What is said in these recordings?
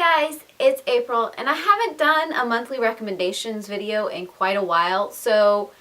guys, it's April and I haven't done a monthly recommendations video in quite a while, so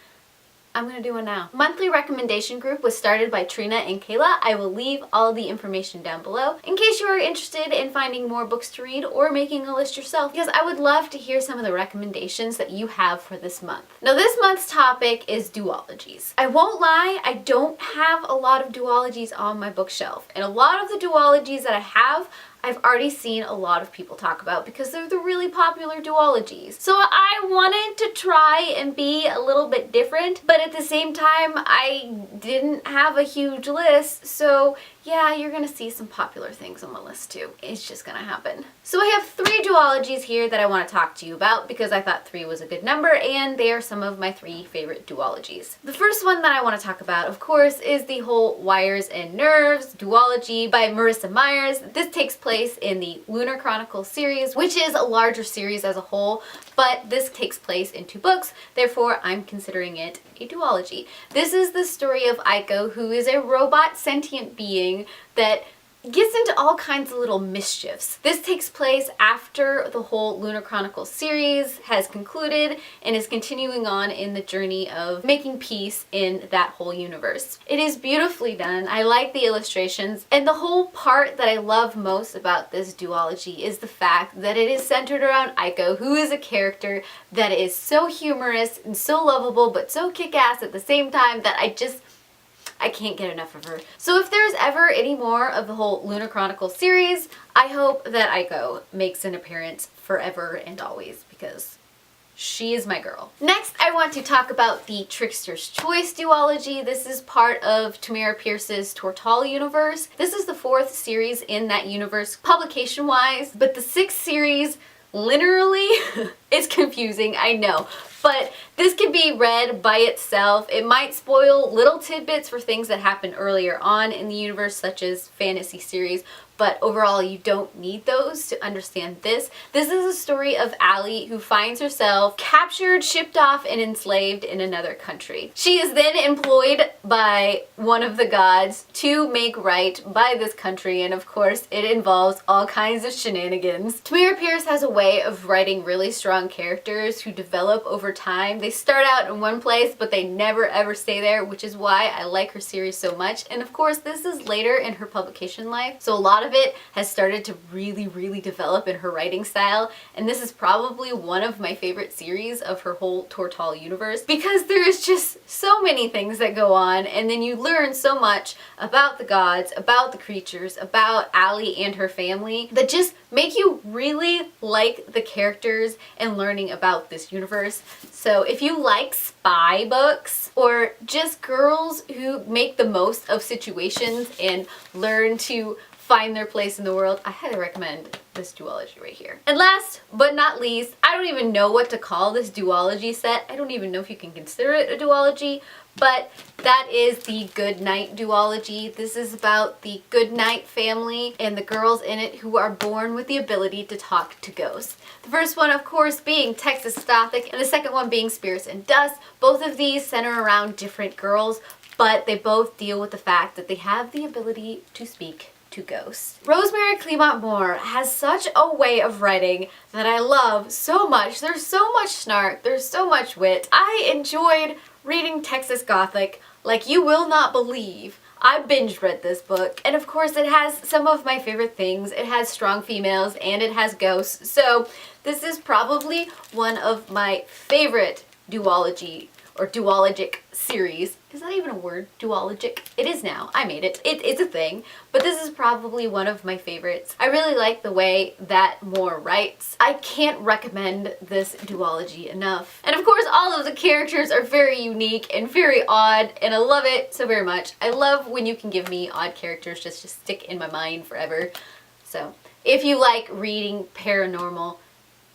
I'm gonna do one now. Monthly recommendation group was started by Trina and Kayla. I will leave all the information down below in case you are interested in finding more books to read or making a list yourself, because I would love to hear some of the recommendations that you have for this month. Now this month's topic is duologies. I won't lie, I don't have a lot of duologies on my bookshelf, and a lot of the duologies that I have I've already seen a lot of people talk about because they're the really popular duologies. So I wanted to try and be a little bit different, but at the same time I didn't have a huge list, so yeah, you're gonna see some popular things on my list too. It's just gonna happen. So I have 3 duologies here that I want to talk to you about because I thought 3 was a good number and they are some of my 3 favorite duologies. The first one that I want to talk about, of course, is the Holewires Nerves duology by Marissa Myers. This takes place in the Lunar Chronicles series, which is a larger series as a whole, but this takes place in 2 books, therefore I'm considering it a duology. This is the story of Aiko, who is a robot sentient being that gets into all kinds of little mischiefs. This takes place after the whole Lunar Chronicles series has concluded and is continuing on in the journey of making peace in that whole universe. It is beautifully done. I like the illustrations, and the whole part that I love most about this duology is the fact that it is centered around Aiko, who is a character that is so humorous and so lovable but so kick-ass at the same time that I can't get enough of her. So if there's ever any more of the whole Lunar Chronicles series, I hope that Aiko makes an appearance forever and always because she is my girl. Next, I want to talk about the Tricksters Choice duology. This is part of Tamara Pierce's Tortall universe. This is the 4th series in that universe publication-wise, but the 6th series literally it's confusing, I know, but this can be read by itself. It might spoil little tidbits for things that happen earlier on in the universe, such as fantasy series, but overall you don't need those to understand this. This is a story of Allie who finds herself captured, shipped off, and enslaved in another country. She is then employed by one of the gods to make right by this country, and of course it involves all kinds of shenanigans. Tamara Pierce has a way of writing really strong characters who develop over time. They start out in one place, but they never ever stay there, which is why I like her series so much. And of course this is later in her publication life, so a lot of it has started to really develop in her writing style, and this is probably one of my favorite series of her whole Tortall universe because there is just so many things that go on, and then you learn so much about the gods, about the creatures, about Allie and her family that just make you really like the characters and learning about this universe. So if you like spy books or just girls who make the most of situations and learn to find their place in the world, I highly recommend this duology right here. And last but not least, I don't even know what to call this duology set. I don't even know if you can consider it a duology, but that is the Goodnight duology. This is about the Goodnight family and the girls in it who are born with the ability to talk to ghosts. The first one, of course, being Texas Gothic, and the second one being Spirits and Dust. Both of these center around different girls, but they both deal with the fact that they have the ability to speak to ghosts. Rosemary Clement Moore has such a way of writing that I love so much. There's so much snark, there's so much wit. I enjoyed reading Texas Gothic like you will not believe. I binge read this book, and of course it has some of my favorite things. It has strong females and it has ghosts, so this is probably one of my favorite duology or duologic series. Is that even a word? Duologic? It is now. I made it. It's a thing. But this is probably one of my favorites. I really like the way that Moore writes. I can't recommend this duology enough. And of course all of the characters are very unique and very odd, and I love it so very much. I love when you can give me odd characters just to stick in my mind forever. So if you like reading paranormal,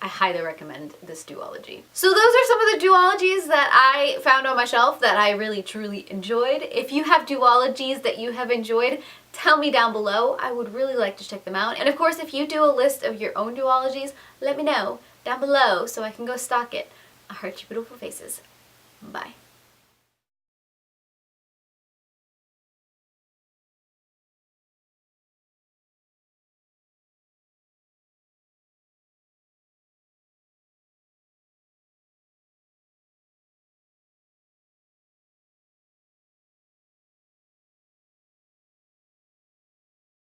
I highly recommend this duology. So those are some of the duologies that I found on my shelf that I really truly enjoyed. If you have duologies that you have enjoyed, tell me down below. I would really like to check them out. And of course, if you do a list of your own duologies, let me know down below so I can go stalk it. I heart your beautiful faces. Bye.